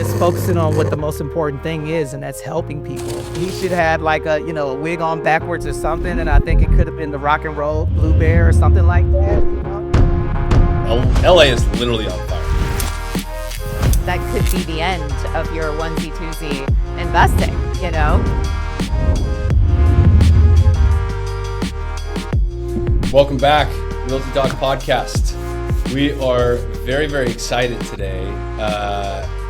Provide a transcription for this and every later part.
just focusing on what the most important thing is, and that's helping people. He should have like a wig on backwards or something, and I think it could have been the rock and roll Blue Bear or something like that. LA is literally on fire. That could be the end of your onesie twosie investing, Welcome back, Realty Talk Podcast. We are very, very excited today.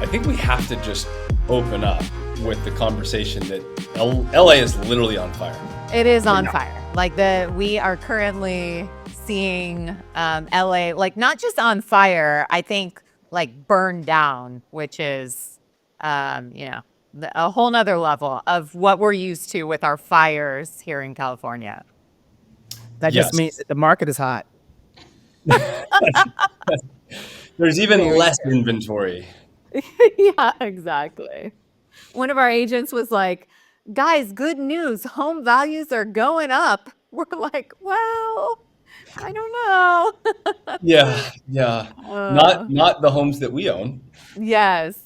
I think we have to just open up with the conversation that LA is literally on fire. It is on fire. We are currently seeing LA, not just on fire, I think burned down, which is, a whole nother level of what we're used to with our fires here in California. That just means that the market is hot. There's even less inventory. Yeah, exactly. One of our agents was like, guys, good news. Home values are going up. We're like, well, I don't know. Yeah. Not the homes that we own. Yes.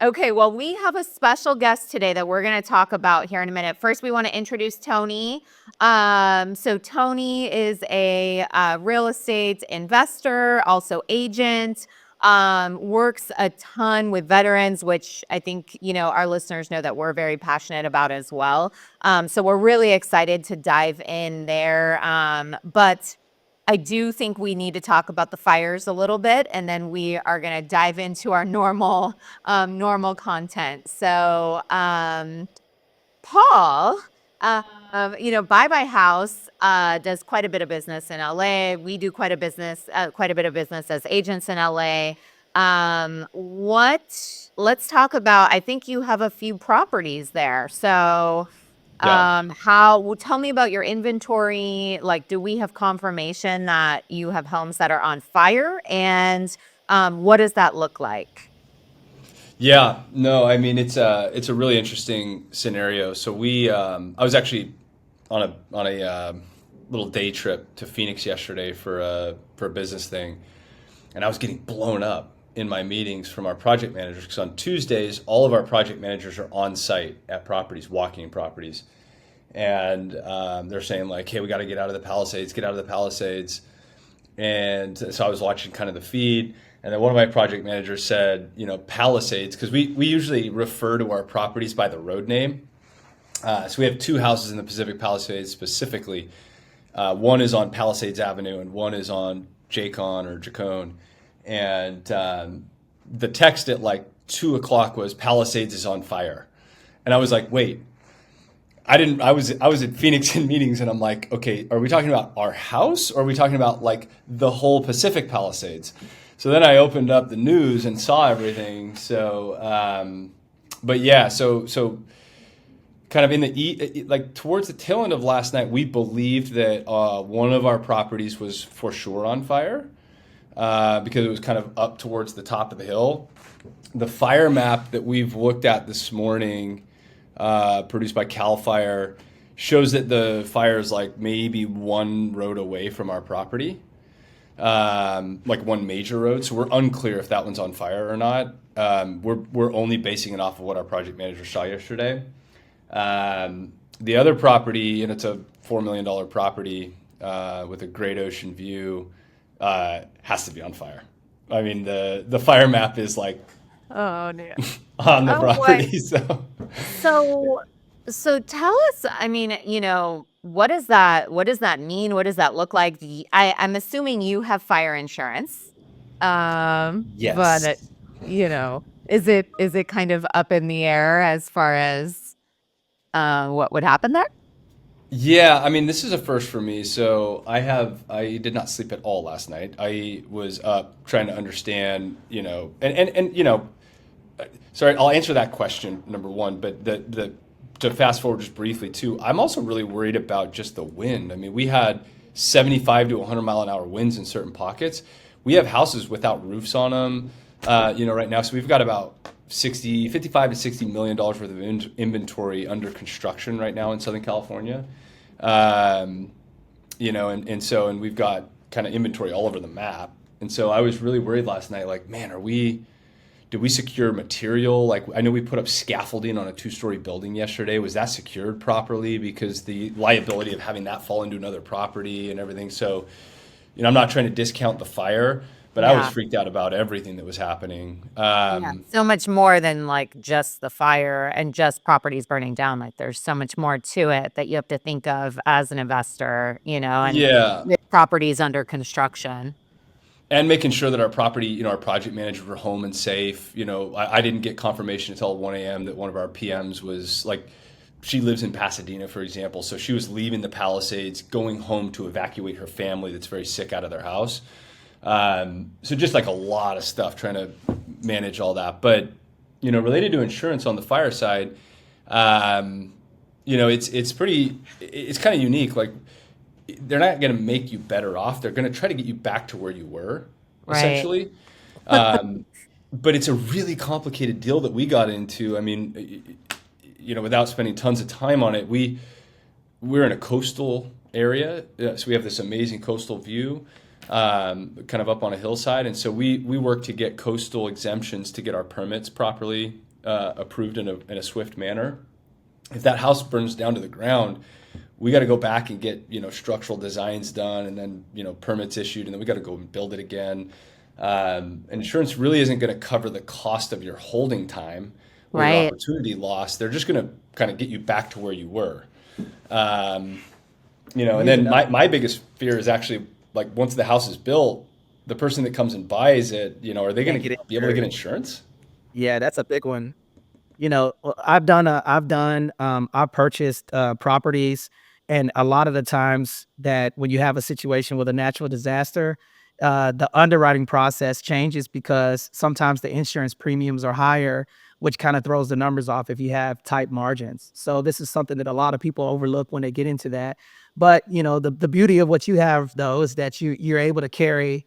Okay, well, we have a special guest today that we're going to talk about here in a minute. First, we want to introduce Tony. So Tony is a real estate investor, also agent, works a ton with veterans, which I think, our listeners know that we're very passionate about as well. So we're really excited to dive in there. But I do think we need to talk about the fires a little bit, and then we are going to dive into our normal content. So, Paul, Buy My House does quite a bit of business in LA. We do quite a bit of business as agents in LA. Let's talk about, I think you have a few properties there. So, tell me about your inventory. Do we have confirmation that you have homes that are on fire, and what does that look like? Yeah, no, I mean, it's a really interesting scenario. So I was actually on a little day trip to Phoenix yesterday for a business thing, and I was getting blown up in my meetings from our project managers, because on Tuesdays, all of our project managers are on site at properties, walking properties. And they're saying hey, we got to get out of the Palisades. And so I was watching kind of the feed. And then one of my project managers said, Palisades, because we usually refer to our properties by the road name. So we have two houses in the Pacific Palisades specifically. One is on Palisades Avenue and one is on Jacon or Jacone. And the text at 2 o'clock was Palisades is on fire. And I was like, wait, I was at Phoenix in meetings, and I'm like, okay, are we talking about our house, or are we talking about the whole Pacific Palisades? So then I opened up the news and saw everything. So, but yeah, so kind of in the towards the tail end of last night, we believed that one of our properties was for sure on fire. Because it was kind of up towards the top of the hill. The fire map that we've looked at this morning, produced by CAL FIRE, shows that the fire is maybe one road away from our property, one major road. So we're unclear if that one's on fire or not. We're only basing it off of what our project manager saw yesterday. The other property, and it's a $4 million property with a great ocean view, has to be on fire. I mean, the fire map is oh no, on the property. So tell us. I mean, what does that mean? What does that look like? I'm assuming you have fire insurance. Yes. But is it kind of up in the air as far as what would happen there? Yeah, I mean, this is a first for me. So I did not sleep at all last night. I was up trying to understand, sorry, I'll answer that question, number one, but to fast forward just briefly too, I'm also really worried about just the wind. I mean, we had 75 to 100 mile an hour winds in certain pockets. We have houses without roofs on them, right now. So we've got about 55 to $60 million worth of inventory under construction right now in Southern California. And we've got kind of inventory all over the map. And so I was really worried last night, man, Did we secure material? Like, I know we put up scaffolding on a two-story building yesterday. Was that secured properly? Because the liability of having that fall into another property and everything. So, I'm not trying to discount the fire, but I was Yeah. freaked out about everything that was happening. Yeah. So much more than like just the fire and just properties burning down. Like there's so much more to it that you have to think of as an investor, and Yeah. with properties under construction. And making sure that our property, our project managers were home and safe. I didn't get confirmation until 1 a.m. that one of our PMs was like, she lives in Pasadena, for example. So she was leaving the Palisades, going home to evacuate her family that's very sick out of their house. So just like a lot of stuff trying to manage all that. But, related to insurance on the fire side, it's kind of unique. Like, they're not going to make you better off. They're going to try to get you back to where you were, Right. essentially. But it's a really complicated deal that we got into. I mean, without spending tons of time on it, we're in a coastal area, so we have this amazing coastal view, kind of up on a hillside, and so we work to get coastal exemptions to get our permits properly approved in a swift manner. If that house burns down to the ground, we got to go back and get structural designs done, and then permits issued, and then we got to go and build it again. Insurance really isn't going to cover the cost of your holding time or your Right. opportunity loss. They're just going to kind of get you back to where you were. And then my biggest fear is actually, like, once the house is built, the person that comes and buys it, are they going Can't to get be able to get insured. insurance? Yeah, that's a big one. I've purchased properties, and a lot of the times that when you have a situation with a natural disaster, the underwriting process changes because sometimes the insurance premiums are higher, which kind of throws the numbers off if you have tight margins. So this is something that a lot of people overlook when they get into that. But the beauty of what you have though is that you're able to carry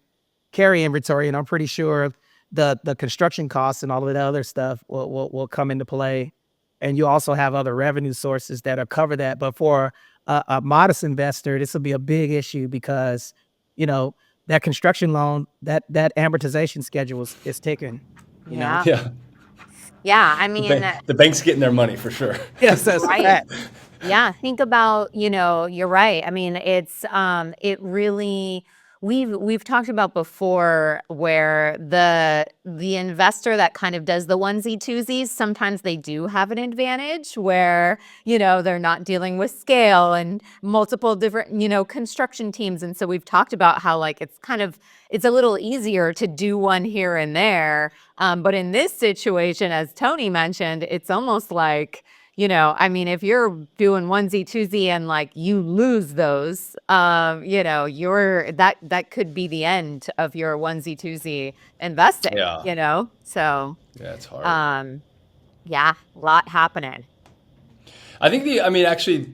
inventory, and I'm pretty sure the construction costs and all of the other stuff will come into play. And you also have other revenue sources that'll cover that. But for a modest investor, this will be a big issue because, you know, that construction loan, that amortization schedule is ticking. Yeah. Yeah. Yeah. I The, mean, bank, the bank's getting their money for sure. Yes, that's a right. fact. Yeah, think about, you're right. I mean, it really we've talked about before where the investor that kind of does the onesie twosies, sometimes they do have an advantage where, they're not dealing with scale and multiple different, construction teams. And so we've talked about how like it's a little easier to do one here and there. But in this situation, as Tony mentioned, it's almost like, I mean, if you're doing onesie, twosie and like you lose those, that could be the end of your onesie, twosie investing, Yeah. So, Yeah, it's hard. um, yeah, a lot happening. I mean, actually,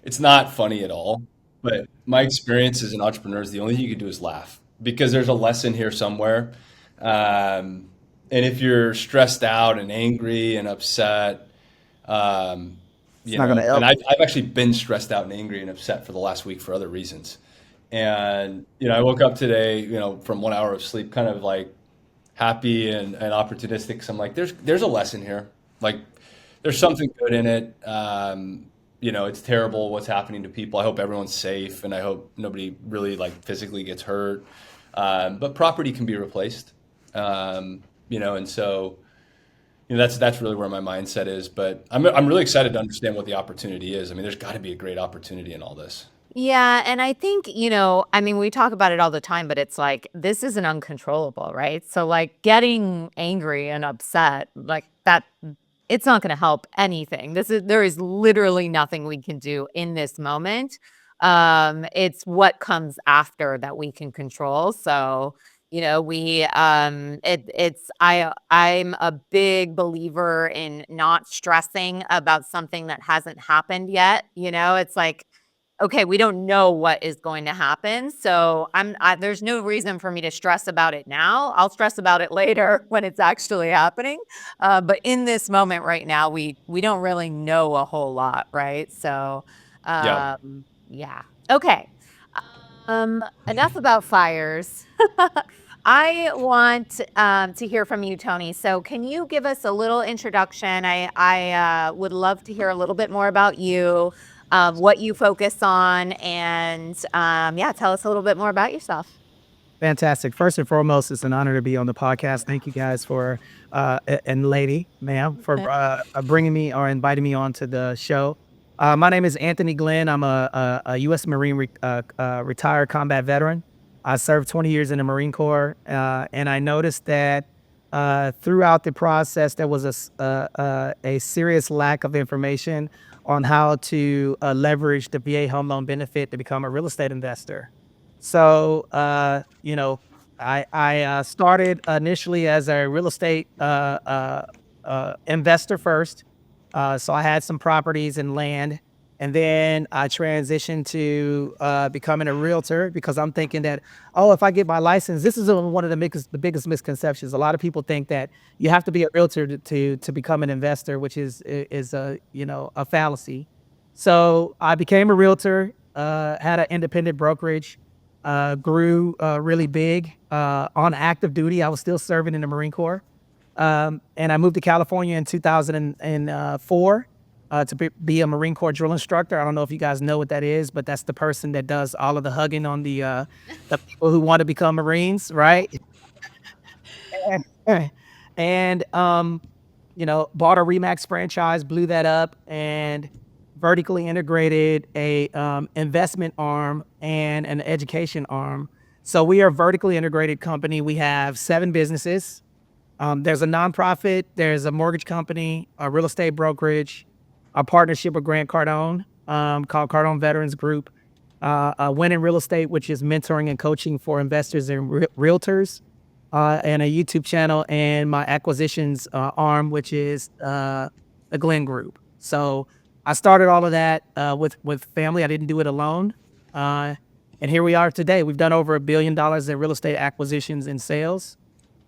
it's not funny at all, but my experience as an entrepreneur is the only thing you can do is laugh because there's a lesson here somewhere. And if you're stressed out and angry and upset, um, It's not gonna and help. I've actually been stressed out and angry and upset for the last week for other reasons. And, I woke up today, from 1 hour of sleep, kind of like happy and opportunistic. So I'm like, there's a lesson here. Like, there's something good in it. It's terrible what's happening to people. I hope everyone's safe, and I hope nobody really like physically gets hurt. But property can be replaced. And so that's really where my mindset is. But I'm really excited to understand what the opportunity is. I mean, there's got to be a great opportunity in all this. Yeah, and I think, I mean, we talk about it all the time, but it's like this isn't uncontrollable, right? So like getting angry and upset like that it's not going to help anything. There is literally nothing we can do in this moment. It's what comes after that we can control. So, we I'm a big believer in not stressing about something that hasn't happened yet. It's like okay, we don't know what is going to happen. So there's no reason for me to stress about it now. I'll stress about it later when it's actually happening. But in this moment right now, we don't really know a whole lot, right? So, Yeah. yeah. Okay. Enough about fires. I want to hear from you, Tony. So, can you give us a little introduction? I would love to hear a little bit more about you, what you focus on, and yeah, tell us a little bit more about yourself. Fantastic. First and foremost, it's an honor to be on the podcast. Thank you guys for, and lady, ma'am, for bringing me or inviting me on to the show. My name is Anthony Glenn. I'm a U.S. Marine retired combat veteran. I served 20 years in the Marine Corps, and I noticed that throughout the process, there was a serious lack of information on how to leverage the VA home loan benefit to become a real estate investor. So, I started initially as a real estate investor first. So I had some properties and land, and then I transitioned to becoming a realtor because I'm thinking that, oh, if I get my license, this is one of the biggest misconceptions. A lot of people think that you have to be a realtor to become an investor, which is a fallacy. So I became a realtor, had an independent brokerage, grew really big on active duty. I was still serving in the Marine Corps. And I moved to California in 2004 to be a Marine Corps drill instructor. I don't know if you guys know what that is, but that's the person that does all of the hugging on the people who want to become Marines, right? And bought a Remax franchise, blew that up, and vertically integrated a investment arm and an education arm. So we are a vertically integrated company. We have 7 businesses. There's a nonprofit, there's a mortgage company, a real estate brokerage, a partnership with Grant Cardone called Cardone Veterans Group, a Win in Real Estate, which is mentoring and coaching for investors and realtors, and a YouTube channel, and my acquisitions arm, which is the Glenn Group. So I started all of that with family. I didn't do it alone. And here we are today. We've done over $1 billion in real estate acquisitions and sales.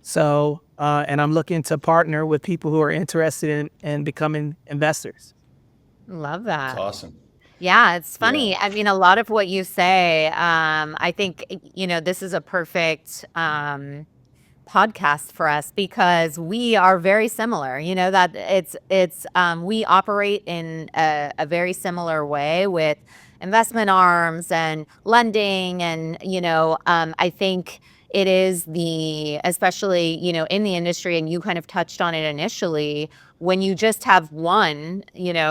So, and I'm looking to partner with people who are interested in becoming investors. Love It's that. awesome. Yeah, it's Yeah. funny. I mean, a lot of what you say, I think, this is a perfect podcast for us because we are very similar. That it's we operate in a very similar way with investment arms and lending, and I think it is especially in the industry, and you kind of touched on it initially. When you just have one,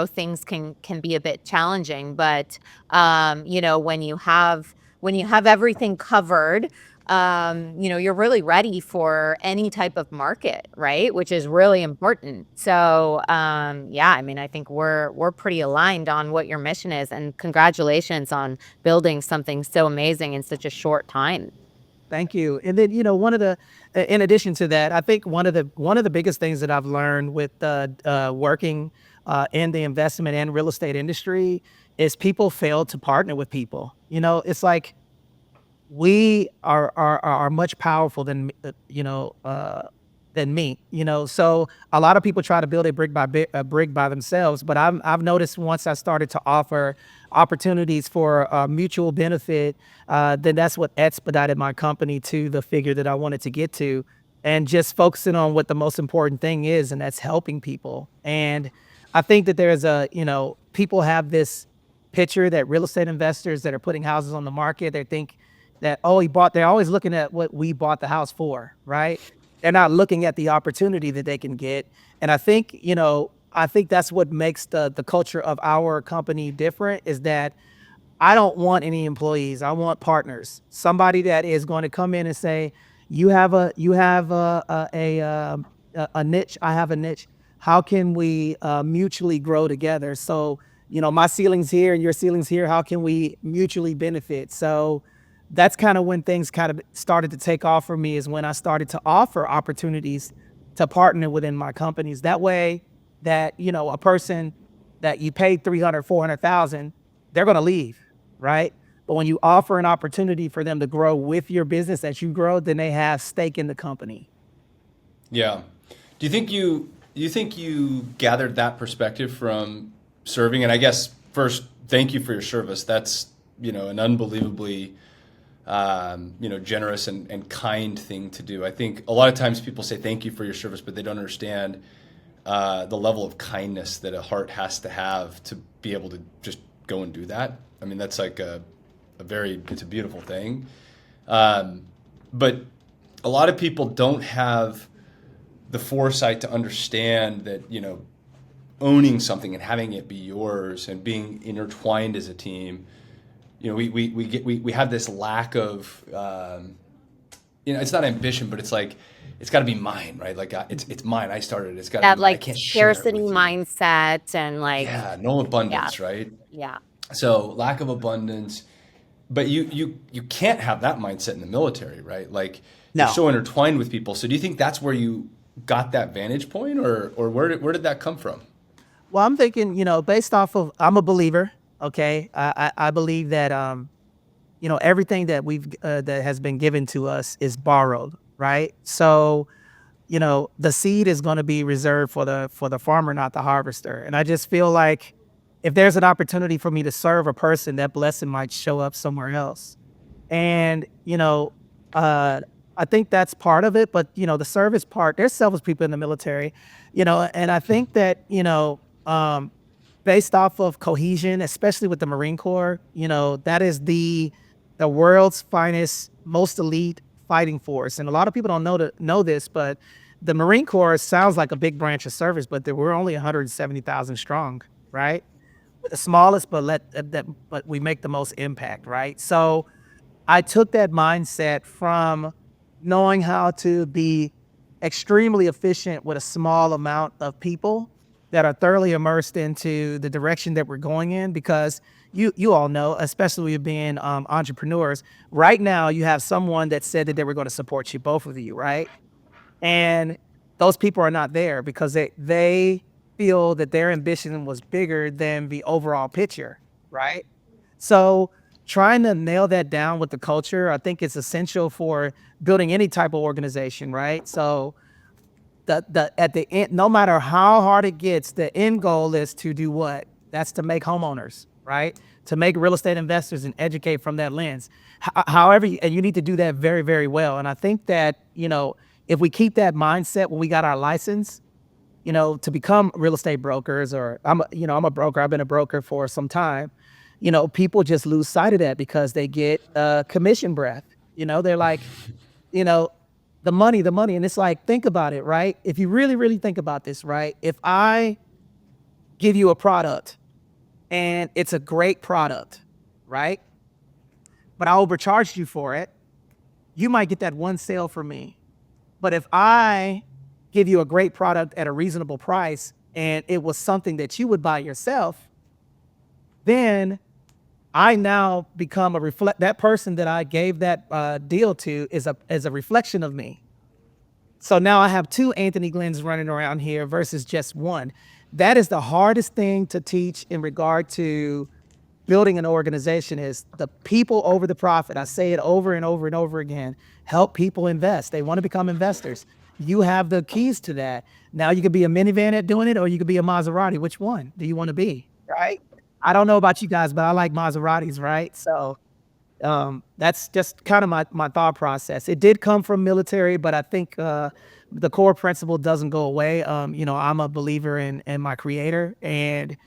things can be a bit challenging, but when you have everything covered, you're really ready for any type of market, right? Which is really important. So, yeah, I mean, I think we're pretty aligned on what your mission is, and congratulations on building something so amazing in such a short time. Thank you. And then, in addition to that, I think one of the biggest things that I've learned with working in the investment and real estate industry is people fail to partner with people. It's like we are much powerful than me. So a lot of people try to build a brick by themselves, but I've noticed once I started to offer opportunities for mutual benefit, then that's what expedited my company to the figure that I wanted to get to, and just focusing on what the most important thing is, and that's helping people. And I think that people have this picture that real estate investors that are putting houses on the market, they think that, oh, they're always looking at what we bought the house for, right? They're not looking at the opportunity that they can get. And I think that's what makes the culture of our company different, is that I don't want any employees. I want partners. Somebody that is going to come in and say, you have a niche. I have a niche. How can we mutually grow together? So, my ceiling's here and your ceiling's here. How can we mutually benefit? So that's kind of when things kind of started to take off for me, is when I started to offer opportunities to partner within my companies. That way that, a person that you paid 300, 400,000, they're going to leave, right? But when you offer an opportunity for them to grow with your business as you grow, then they have stake in the company. Yeah. Do you think you gathered that perspective from serving? And I guess first, thank you for your service. That's, an unbelievably generous and kind thing to do. I think a lot of times people say thank you for your service, but they don't understand the level of kindness that a heart has to have to be able to just go and do that. I mean, that's like it's a beautiful thing. But a lot of people don't have the foresight to understand that, owning something and having it be yours and being intertwined as a team. We have this lack of, it's not ambition, but it's like, it's got to be mine, right? Like it's mine. I started it. It's got to That be mine. I like can't share it scarcity with you. mindset and like, Yeah, no yeah, abundance, right? yeah. So lack of abundance, but you can't have that mindset in the military, right? Like you're No. so intertwined with people. So do you think that's where you got that vantage point, or where did that come from? Well, I'm thinking, based off of, I'm a believer. Okay. I believe that, everything that that has been given to us is borrowed. Right. So, the seed is going to be reserved for the farmer, not the harvester. And I just feel like if there's an opportunity for me to serve a person, that blessing might show up somewhere else. And, uh, I think that's part of it. But, the service part, there's selfish people in the military, and I think that, um, based off of cohesion, especially with the Marine Corps, that is the world's finest, most elite fighting force. And a lot of people don't know this, but the Marine Corps sounds like a big branch of service, but we're only 170,000 strong, right? The smallest, but we make the most impact, right? So I took that mindset from knowing how to be extremely efficient with a small amount of people that are thoroughly immersed into the direction that we're going in. Because you all know, especially with being entrepreneurs, right now you have someone that said that they were going to support you, both of you, right? And those people are not there because they feel that their ambition was bigger than the overall picture, right? So trying to nail that down with the culture, I think it's essential for building any type of organization, right? So the at the end, no matter how hard it gets, the end goal is to do what? That's to make homeowners, right? To make real estate investors and educate from that lens. However, and you need to do that very, very well. And I think that, if we keep that mindset when we got our license, to become real estate brokers, or I'm a broker. I've been a broker for some time. People just lose sight of that because they get commission breath. They're like, you know, the money, the money. And it's like, think about it, right? If you really, really think about this, right? If I give you a product and it's a great product, right? But I overcharged you for it, you might get that one sale from me. But if I give you a great product at a reasonable price and it was something that you would buy yourself, then I now become that person that I gave that deal to is a reflection of me. So now I have two Anthony Glenns running around here versus just one. That is the hardest thing to teach in regard to building an organization, is the people over the profit. I say it over and over and over again. Help people invest. They want to become investors. You have the keys to that. Now you could be a minivan at doing it, or you could be a Maserati. Which one do you want to be? Right? I don't know about you guys, but I like Maseratis, right? So that's just kind of my thought process. It did come from military, but I think the core principle doesn't go away. I'm a believer in my creator, and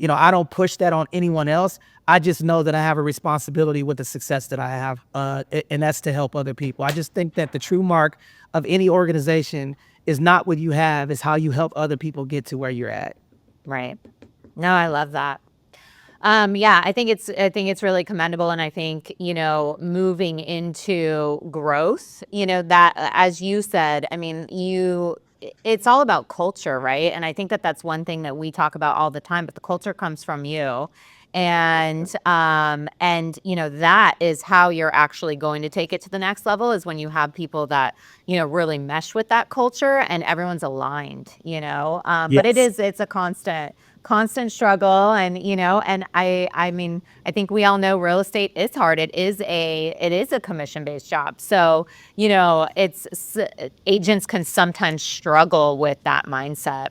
I don't push that on anyone else. I just know that I have a responsibility with the success that I have, and that's to help other people. I just think that the true mark of any organization is not what you have, is how you help other people get to where you're at. Right. No, I love that. Yeah, I think it's really commendable. And I think, moving into growth, that, as you said, I mean, it's all about culture, right? And I think that that's one thing that we talk about all the time, but the culture comes from you. And that is how you're actually going to take it to the next level, is when you have people that, really mesh with that culture and everyone's aligned, but Yes. it's a constant struggle. And I mean, I think we all know real estate is hard. It is a commission-based job. So, agents can sometimes struggle with that mindset.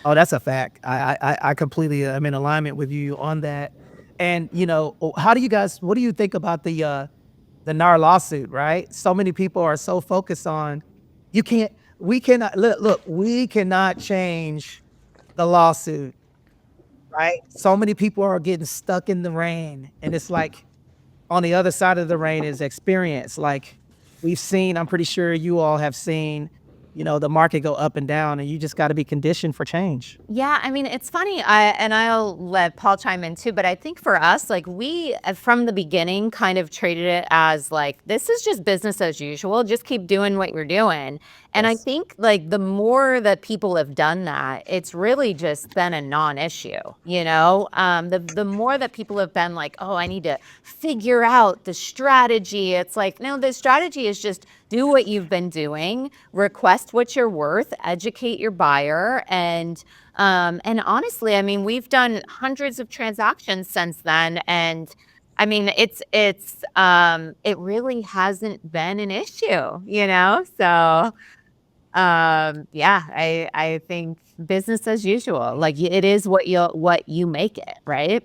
Oh, that's a fact. I completely am in alignment with you on that. And what do you think about the NAR lawsuit, right? So many people are so focused on, you can't, we cannot, look, we cannot change the lawsuit, right? So many people are getting stuck in the rain. And it's like, on the other side of the rain is experience. Like we've seen, I'm pretty sure you all have seen, the market go up and down, and you just got to be conditioned for change. Yeah, I mean, it's funny. I'll let Paul chime in too, but I think for us, like we from the beginning kind of treated it as like this is just business as usual. Just keep doing what you're doing. And I Yes. think like the more that people have done that, it's really just been a non-issue, you know? The more that people have been like, oh, I need to figure out the strategy. It's like, no, the strategy is just do what you've been doing, request what you're worth, educate your buyer, and honestly, I mean, we've done hundreds of transactions since then, and I mean, it really hasn't been an issue, you know? So, yeah, I think business as usual. Like it is what you make it, right?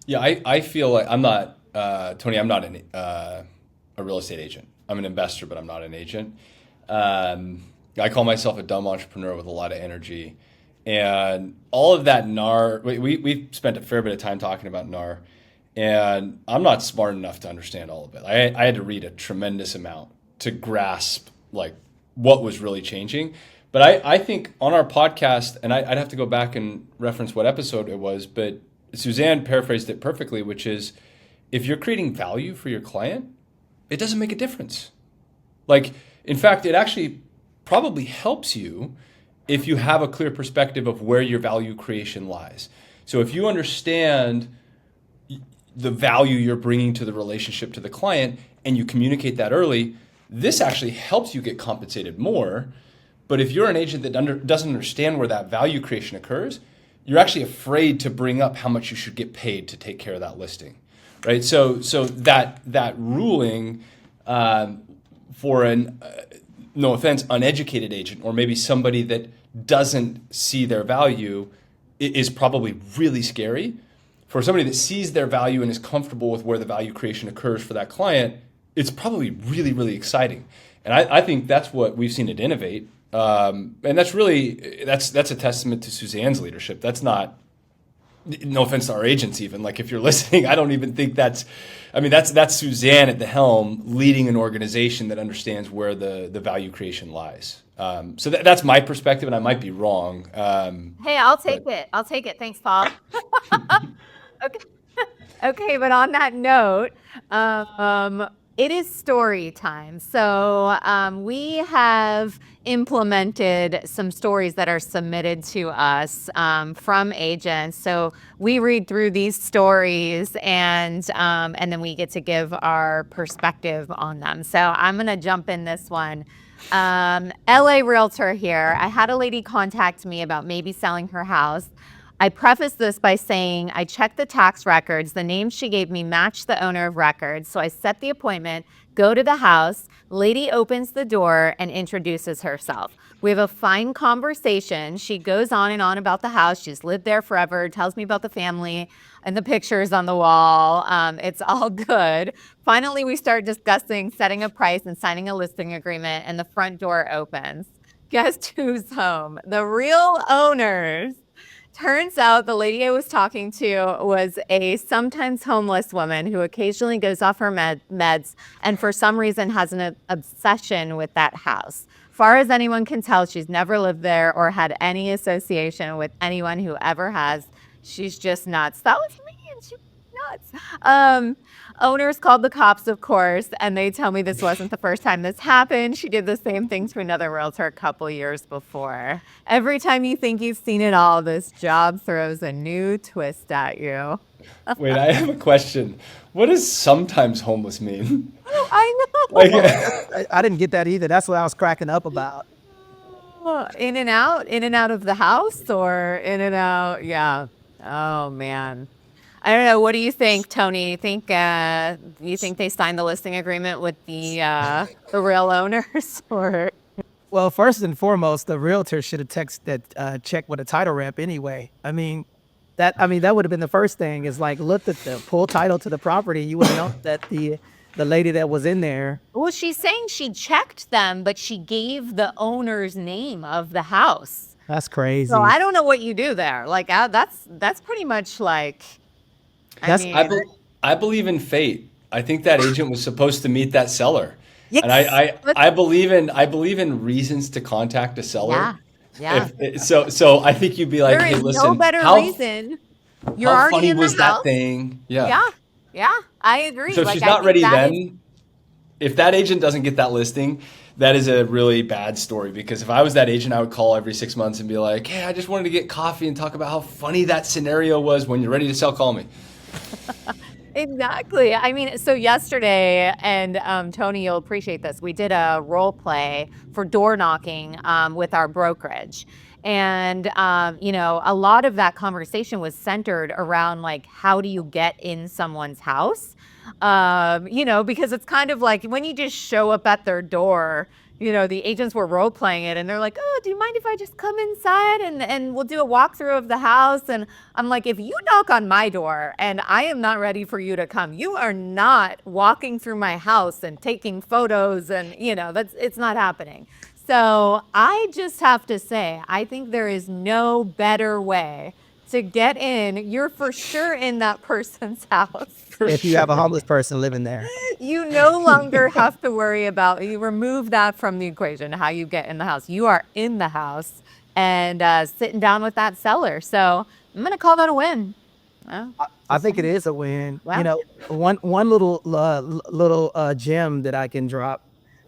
Yeah, I feel like I'm not, Tony, I'm not a real estate agent. I'm an investor, but I'm not an agent. I call myself a dumb entrepreneur with a lot of energy. And all of that NAR, we've spent a fair bit of time talking about NAR, and I'm not smart enough to understand all of it. I had to read a tremendous amount to grasp like what was really changing. But I think on our podcast, and I'd have to go back and reference what episode it was, but Suzanne paraphrased it perfectly, which is if you're creating value for your client, it doesn't make a difference. Like, in fact, it actually probably helps you if you have a clear perspective of where your value creation lies. So if you understand the value you're bringing to the relationship to the client and you communicate that early, this actually helps you get compensated more. But if you're an agent that doesn't understand where that value creation occurs, you're actually afraid to bring up how much you should get paid to take care of that listing, right? So that ruling for an no offense, uneducated agent, or maybe somebody that doesn't see their value, is probably really scary. For somebody that sees their value and is comfortable with where the value creation occurs for that client, it's probably really, really exciting. And I think that's what we've seen at Innovate. And that's a testament to Suzanne's leadership. That's not, no offense to our agents even, like if you're listening, I don't even think that's Suzanne at the helm leading an organization that understands where the value creation lies. So that's my perspective, and I might be wrong. Hey, I'll take it. I'll take it. Thanks, Paul. Okay. Okay, but on that note, it is story time. So we have implemented some stories that are submitted to us from agents. So we read through these stories and then we get to give our perspective on them. So I'm going to jump in this one. LA Realtor here. I had a lady contact me about maybe selling her house. I preface this by saying I checked the tax records. The names she gave me matched the owner of records. So I set the appointment, go to the house. Lady opens the door and introduces herself. We have a fine conversation. She goes on and on about the house. She's lived there forever, tells me about the family and the pictures on the wall. It's all good. Finally, we start discussing setting a price and signing a listing agreement, and the front door opens. Guess who's home? The real owners. Turns out the lady I was talking to was a sometimes homeless woman who occasionally goes off her meds and for some reason has an obsession with that house. Far as anyone can tell, she's never lived there or had any association with anyone who ever has. She's just nuts. That was me, and she was nuts. Owners called the cops, of course, and they tell me this wasn't the first time this happened. She did the same thing to another realtor a couple years before. Every time you think you've seen it all, this job throws a new twist at you. Wait, I have a question. What does sometimes homeless mean? I know. Like, I didn't get that either. That's what I was cracking up about. In and out of the house, or in and out. Yeah. Oh man. I don't know. What do you think, Tony? You think they signed the listing agreement with the real owners, or? Well, first and foremost, the realtor should have checked with a title rep anyway. That would have been the first thing, is like looked at the full title to the property. You would have known that the lady that was in there. Well, she's saying she checked them, but she gave the owner's name of the house. That's So crazy. I don't know what you do there. Like that's pretty much like, I That's- mean, I believe in fate. I think that agent was supposed to meet that seller. And Yes. I believe in reasons to contact a seller. yeah. So I think you'd be like, There hey, is no listen, better reason. You're how already funny in the was that house. thing? Yeah, I agree. So if Like she's I not think ready that is then, if that agent doesn't get that listing, that is a really bad story. Because if I was that agent, I would call every 6 months and be like, hey, I just wanted to get coffee and talk about how funny that scenario was. When you're ready to sell, call me. exactly. I mean, so yesterday, and Tony, you'll appreciate this. We did a role play for door knocking with our brokerage. And, a lot of that conversation was centered around like, how do you get in someone's house? Because it's kind of like when you just show up at their door, the agents were role playing it and they're like, oh, do you mind if I just come inside and we'll do a walkthrough of the house? And I'm like, if you knock on my door and I am not ready for you to come, you are not walking through my house and taking photos and, it's not happening. So I just have to say, I think there is no better way to get in. You're for sure in that person's house. if you have a homeless person living there. You no longer have to worry about, you remove that from the equation, how you get in the house. You are in the house and sitting down with that seller. So I'm going to call that a win. Well, I think it is a win. Wow. One little gem that I can drop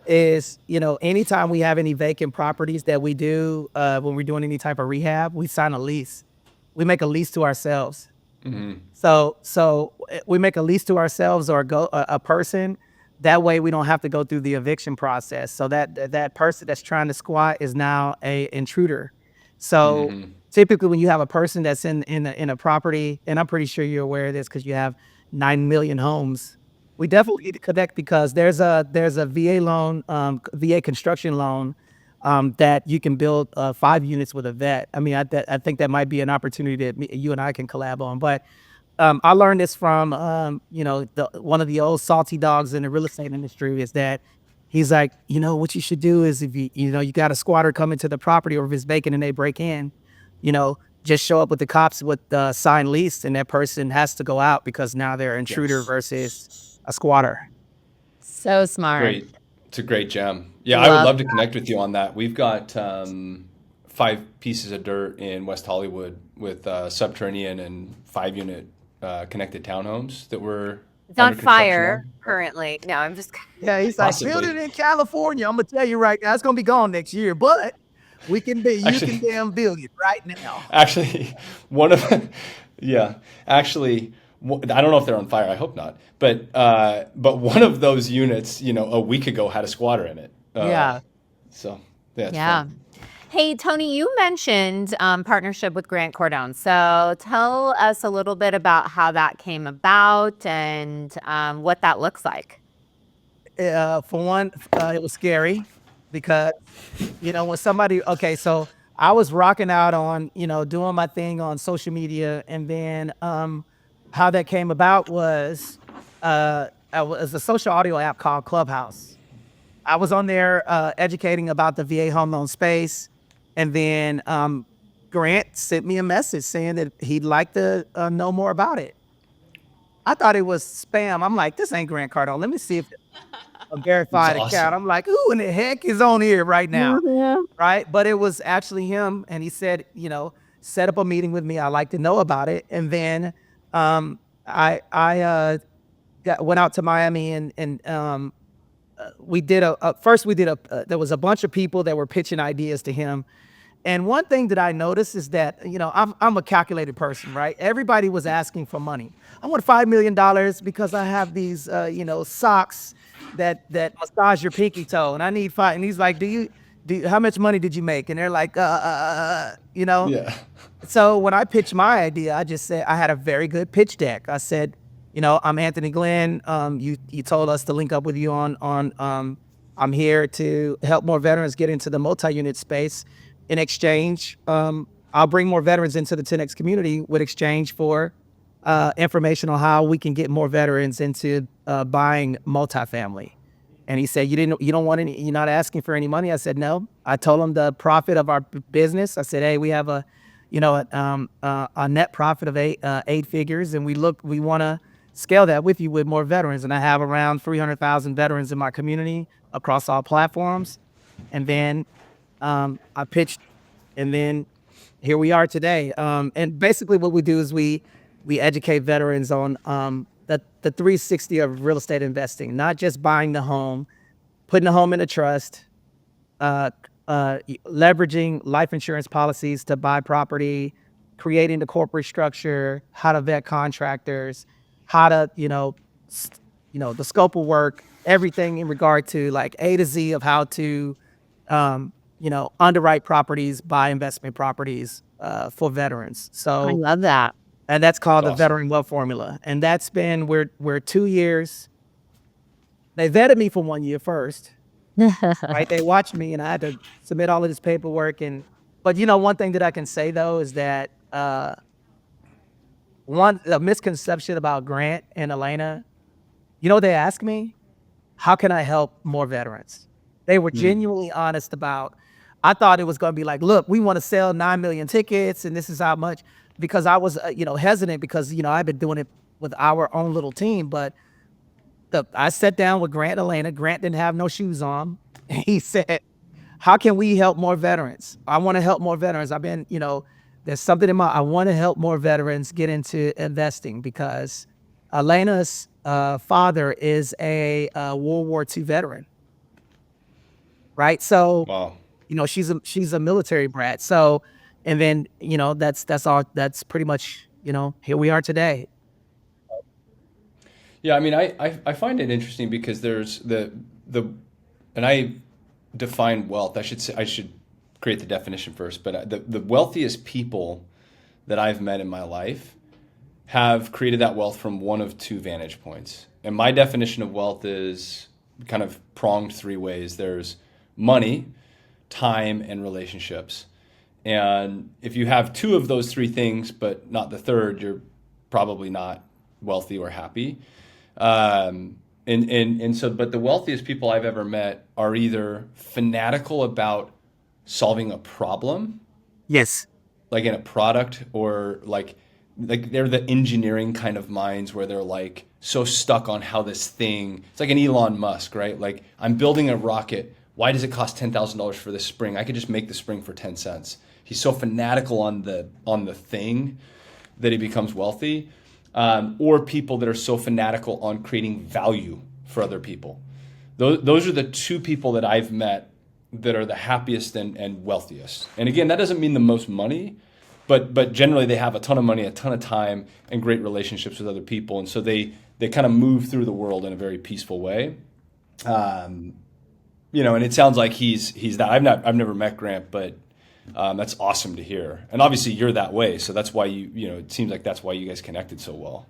is, anytime we have any vacant properties that we do when we're doing any type of rehab, we sign a lease. We make a lease to ourselves. So we make a lease to ourselves or a person. That way we don't have to go through the eviction process. So that person that's trying to squat is now a intruder. So typically when you have a person that's in a property, and I'm pretty sure you're aware of this because you have 9 million homes, we definitely need to connect because there's a VA loan, VA construction loan that you can build 5 units with a vet. I mean, I think that might be an opportunity that you and I can collab on. But I learned this from, one of the old salty dogs in the real estate industry is that he's like, what you should do is if you got a squatter come into the property or if it's vacant and they break in, just show up with the cops with the signed lease and that person has to go out because now they're an intruder versus a squatter. So smart. Great. It's a great gem. Yeah, I would love to connect with you on that. We've got 5 pieces of dirt in West Hollywood with subterranean and 5-unit connected townhomes that were It's on under construction fire on. currently. No, I'm just Yeah, he's like, Possibly. build it in California. I'm gonna tell you right now, it's gonna be gone next year, but you can damn build it right now. Actually, actually, I don't know if they're on fire. I hope not. But one of those units, a week ago had a squatter in it. Yeah. So it's yeah. fun. Hey, Tony, you mentioned partnership with Grant Cardone. So tell us a little bit about how that came about and what that looks like. For one, it was scary because, when somebody, okay, so I was rocking out on, doing my thing on social media. And then how that came about was a social audio app called Clubhouse. I was on there educating about the VA home loan space. And then Grant sent me a message saying that he'd like to know more about it. I thought it was spam. I'm like, this ain't Grant Cardone. Let me see if a verified That's account. awesome. I'm like, who in the heck is on here right now? Right? But it was actually him. And he said, set up a meeting with me. I'd like to know about it. And then I went out to Miami and we did there was a bunch of people that were pitching ideas to him. And one thing that I noticed is that, I'm a calculated person, right? Everybody was asking for money. I want $5 million because I have these, socks that massage your pinky toe, and I need 5. And he's like, how much money did you make? And they're like, Yeah. So when I pitched my idea, I just said I had a very good pitch deck. I said, I'm Anthony Glenn. You told us to link up with you on I'm here to help more veterans get into the multi-unit space. In exchange, I'll bring more veterans into the 10X community with exchange for information on how we can get more veterans into buying multifamily. And he said, you don't want any, you're not asking for any money. I said, no. I told him the profit of our business. I said, hey, we have a net profit of eight figures, and we want to scale that with you with more veterans. And I have around 300,000 veterans in my community across all platforms. And then I pitched, and then here we are today. And basically, what we do is we educate veterans on the 360 of real estate investing, not just buying the home, putting the home in a trust, leveraging life insurance policies to buy property, creating the corporate structure, how to vet contractors, how to the scope of work, everything in regard to like A to Z of how to underwrite properties, buy investment properties for veterans. I So, love that. and that's It's called the awesome. Veteran Wealth Formula. And that's been we're 2 years. They vetted me for 1 year first, right? They watched me, and I had to submit all of this paperwork. And but one thing that I can say though is that one a misconception about Grant and Elena. They asked me, how can I help more veterans? They were genuinely honest about. I thought it was going to be like, look, we want to sell 9 million tickets, and this is how much. Because I was, hesitant because I've been doing it with our own little team. But I sat down with Grant and Elena. Grant didn't have no shoes on. And he said, how can we help more veterans? I want to help more veterans. I've been, there's something in I want to help more veterans get into investing because Elena's father is a World War II veteran, right? So, Wow. she's a military brat. So, and then that's all. That's pretty much here we are today. Yeah, I mean, I find it interesting because there's the and I define wealth. I should create the definition first, but the wealthiest people that I've met in my life have created that wealth from one of two vantage points. And my definition of wealth is kind of pronged three ways. There's money, time, and relationships. And if you have two of those three things, but not the third, you're probably not wealthy or happy. And so, but the wealthiest people I've ever met are either fanatical about solving a problem, Yes. like in a product, or like they're the engineering kind of minds where they're like so stuck on how this thing. It's like an Elon Musk, right? Like I'm building a rocket. Why does it cost $10,000 for this spring? I could just make the spring for 10 cents. He's so fanatical on the thing that he becomes wealthy. Or people that are so fanatical on creating value for other people. Those are the two people that I've met that are the happiest and wealthiest. And again, that doesn't mean the most money, but generally they have a ton of money, a ton of time, and great relationships with other people. And so they kind of move through the world in a very peaceful way. And it sounds like he's that. I've never met Grant, but that's awesome to hear. And obviously you're that way, so that's why it seems like that's why you guys connected so well.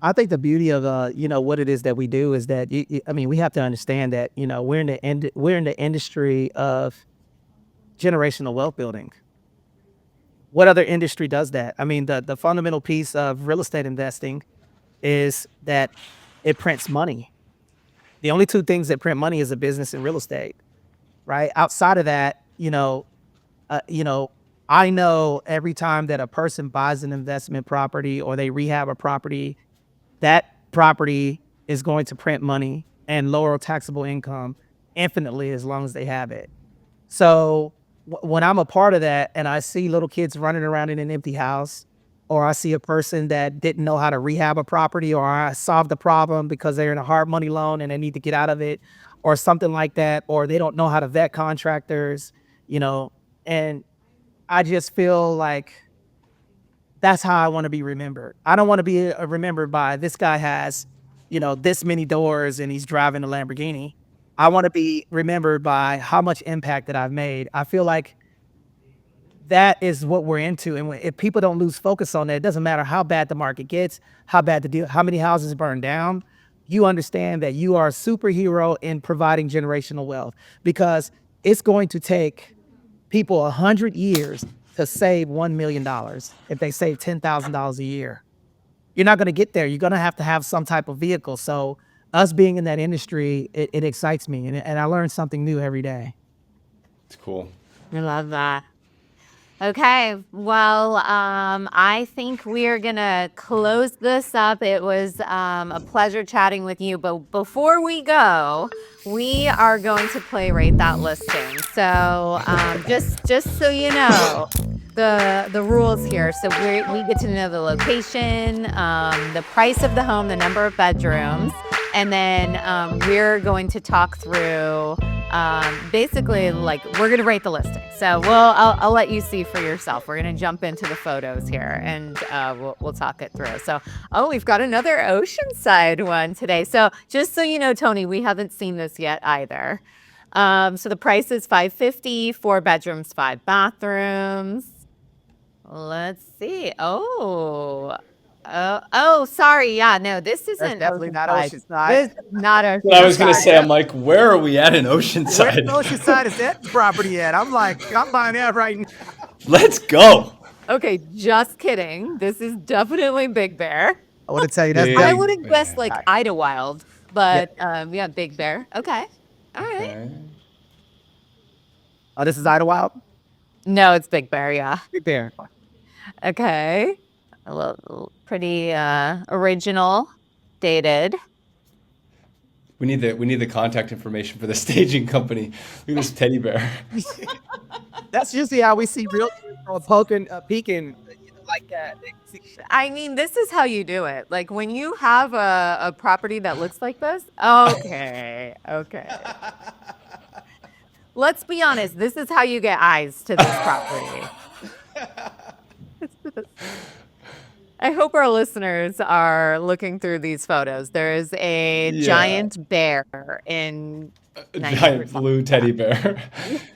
I think the beauty of what it is that we do is that I mean we have to understand that we're in the industry of generational wealth building. What other industry does that? I mean the fundamental piece of real estate investing is that it prints money. The only two things that print money is a business and real estate, right? Outside of that, uh, you know, I know every time that a person buys an investment property or they rehab a property, that property is going to print money and lower taxable income infinitely as long as they have it. So when I'm a part of that and I see little kids running around in an empty house, or I see a person that didn't know how to rehab a property, or I solved the problem because they're in a hard money loan and they need to get out of it, or something like that, or they don't know how to vet contractors, you know, and I just feel like that's how I want to be remembered. I don't want to be remembered by this guy has, this many doors and he's driving a Lamborghini. I want to be remembered by how much impact that I've made. I feel like that is what we're into. And if people don't lose focus on that, it doesn't matter how bad the market gets, how bad the deal, how many houses burn down. You understand that you are a superhero in providing generational wealth because it's going to take people 100 years to save $1 million if they save $10,000 a year. you're not going to get there. You're going to have some type of vehicle. So us being in that industry, it excites me, and I learn something new every day. It's cool. I love that. Okay, well, I think we are gonna close this up. It was a pleasure chatting with you, but before we go, we are going to play Rate That Listing. So just so you know, the rules here. So we get to know the location, the price of the home, the number of bedrooms, and then we're going to talk through basically, like, we're gonna rate the listing. So I'll let you see for yourself. We're gonna jump into the photos here, and we'll talk it through. So, we've got another oceanside one today. So just so you know, Tony, we haven't seen this yet either. So the price is $550, 4 bedrooms, 5 bathrooms. Let's see. Oh, sorry. Yeah, no, this isn't definitely not Oceanside. Oceanside. This not Oceanside. But I was gonna say, I'm like, where are we at in Oceanside? Where's Oceanside is that property at? I'm like, I'm buying that right now. Let's go. Okay, just kidding. This is definitely Big Bear. I want to tell you that's Big I definitely- would have guessed like Bear. Idlewild, but yeah, Big Bear. Okay. All right. Okay. Oh, this is Idlewild? No, it's Big Bear, yeah. Big Bear. Okay. A little pretty original, dated. We need the contact information for the staging company. Look at this teddy bear. That's usually how we see real peeking, like that. I mean, this is how you do it. Like when you have a property that looks like this. Okay. Okay. Let's be honest. This is how you get eyes to this property. I hope our listeners are looking through these photos. There is a Yeah. giant bear in A giant blue teddy bear.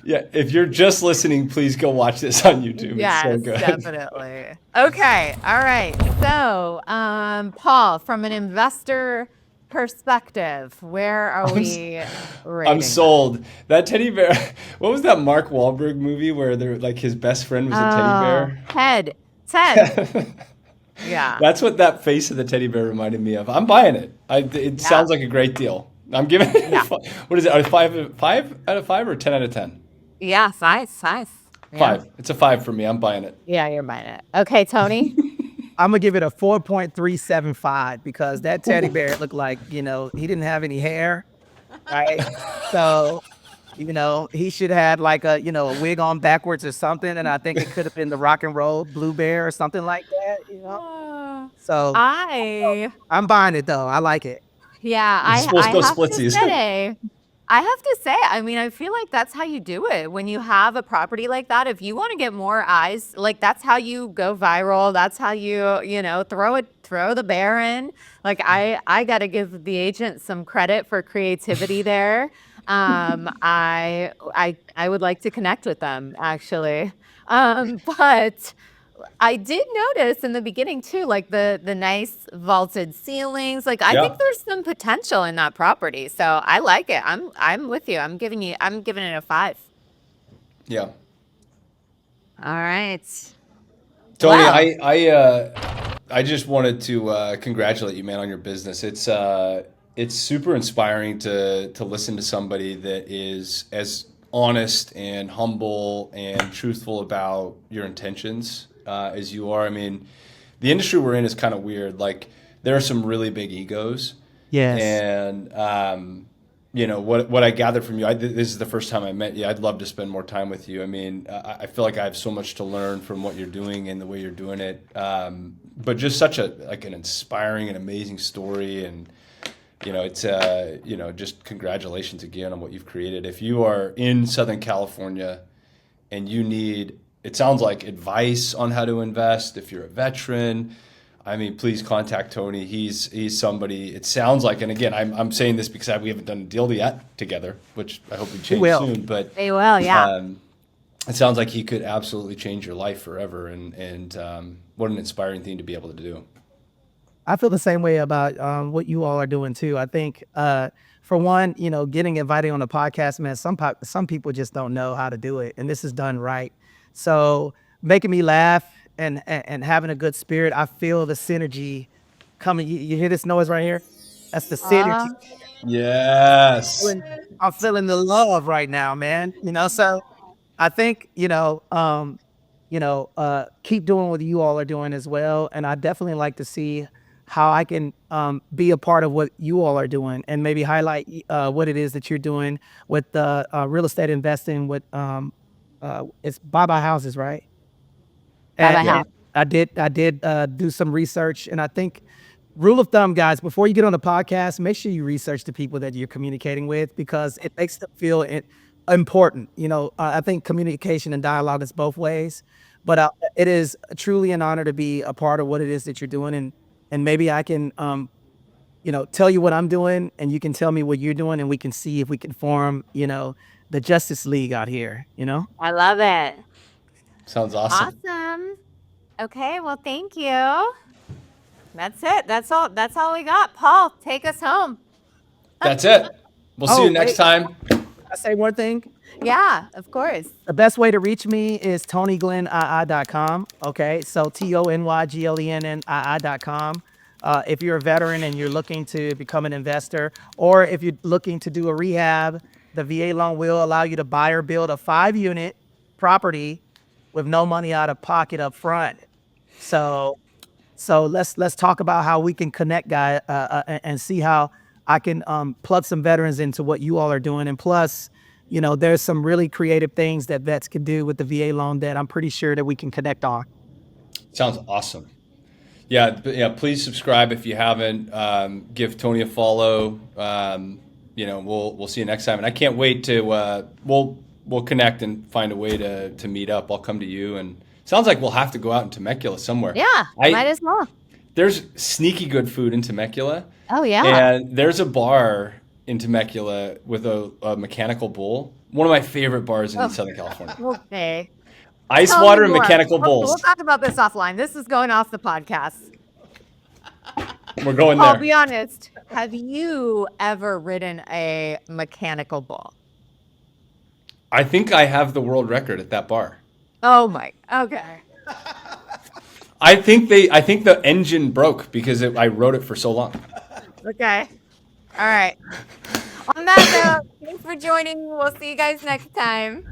Yeah, if you're just listening, please go watch this on YouTube. Yes, it's so good. definitely. Okay, all right. So, Paul, from an investor perspective, where are we rating I'm sold. That teddy bear. What was that Mark Wahlberg movie where they're like his best friend was a teddy bear? Ted. Yeah. That's what that face of the teddy bear reminded me of. I'm buying it. It sounds like a great deal. I'm giving it. Yeah. What is it? A five out of 5 or 10 out of 10? Yeah, size. Yeah. 5. It's a 5 for me. I'm buying it. Yeah, you're buying it. Okay, Tony. I'm gonna give it a 4.375 because that teddy bear looked like, he didn't have any hair, right? So, he should have had like a wig on backwards or something, and I think it could have been the rock and roll blue bear or something like that, So I'm buying it though. I like it. Yeah, I It's supposed to go have to splitsies. say, I mean, I feel like that's how you do it. When you have a property like that, if you want to get more eyes, like that's how you go viral. That's how you throw the bear in. Like I got to give the agent some credit for creativity there. I would like to connect with them actually. But I did notice in the beginning too, like the nice vaulted ceilings. Like I think there's some potential in that property. So I like it. I'm with you. I'm giving it a 5. Yeah. All right. Tony, Wow. I just wanted to congratulate you, man, on your business. It's super inspiring to listen to somebody that is as honest and humble and truthful about your intentions as you are. I mean, the industry we're in is kind of weird. Like, there are some really big egos. Yes. And what I gathered from you, this is the first time I met you. I'd love to spend more time with you. I mean, I feel like I have so much to learn from what you're doing and the way you're doing it. But just such an inspiring and amazing story. And it's just congratulations again on what you've created. If you are in Southern California and you need, it sounds like, advice on how to invest, if you're a veteran, I mean, please contact Tony. He's somebody, it sounds like, and again, I'm saying this because we haven't done a deal yet together, which I hope we change soon. But They will, yeah. it sounds like he could absolutely change your life forever, and what an inspiring thing to be able to do. I feel the same way about what you all are doing too. I think, for one, getting invited on a podcast, man, some people just don't know how to do it, and this is done right. So making me laugh and having a good spirit, I feel the synergy coming. You hear this noise right here? That's the Uh, synergy. Yes. I'm feeling the love right now, man. So I think, keep doing what you all are doing as well. And I definitely like to see how I can be a part of what you all are doing and maybe highlight what it is that you're doing with the real estate investing with it's buy houses, right? Bye And, bye Yep. house. and I did do some research, and I think rule of thumb, guys, before you get on the podcast, make sure you research the people that you're communicating with because it makes them feel important. I think communication and dialogue is both ways, but it is truly an honor to be a part of what it is that you're doing, and maybe I can, tell you what I'm doing, and you can tell me what you're doing, and we can see if we can form, the Justice League out here. I love it. Sounds awesome. Awesome. Okay, well, thank you. That's it. That's all we got. Paul, take us home. That's it. We'll see you Oh, next wait, time. I say one thing. Yeah, of course. The best way to reach me is TonyGlennII.com. Okay, so TonyGlennII.com. If you're a veteran and you're looking to become an investor, or if you're looking to do a rehab, the VA loan will allow you to buy or build a 5-unit property with no money out of pocket up front. So let's talk about how we can connect, guys, and see how I can plug some veterans into what you all are doing. And plus, there's some really creative things that vets can do with the VA loan that I'm pretty sure that we can connect on. Sounds awesome. Yeah. Please subscribe if you haven't. Give Tony a follow. We'll see you next time. And I can't wait to we'll connect and find a way to meet up. I'll come to you, and sounds like we'll have to go out in Temecula somewhere. Yeah, might as well. There's sneaky good food in Temecula. Oh yeah. And there's a bar in Temecula with a mechanical bull. One of my favorite bars in Southern California. Okay. Ice Tell water me and more. mechanical We'll bulls. talk about this offline. This is going off the podcast. We're going Paul, there. be honest. Have you ever ridden a mechanical bull? I think I have the world record at that bar. Oh my. Okay. I think the engine broke because I rode it for so long. Okay. All right. On that note, thanks for joining. We'll see you guys next time.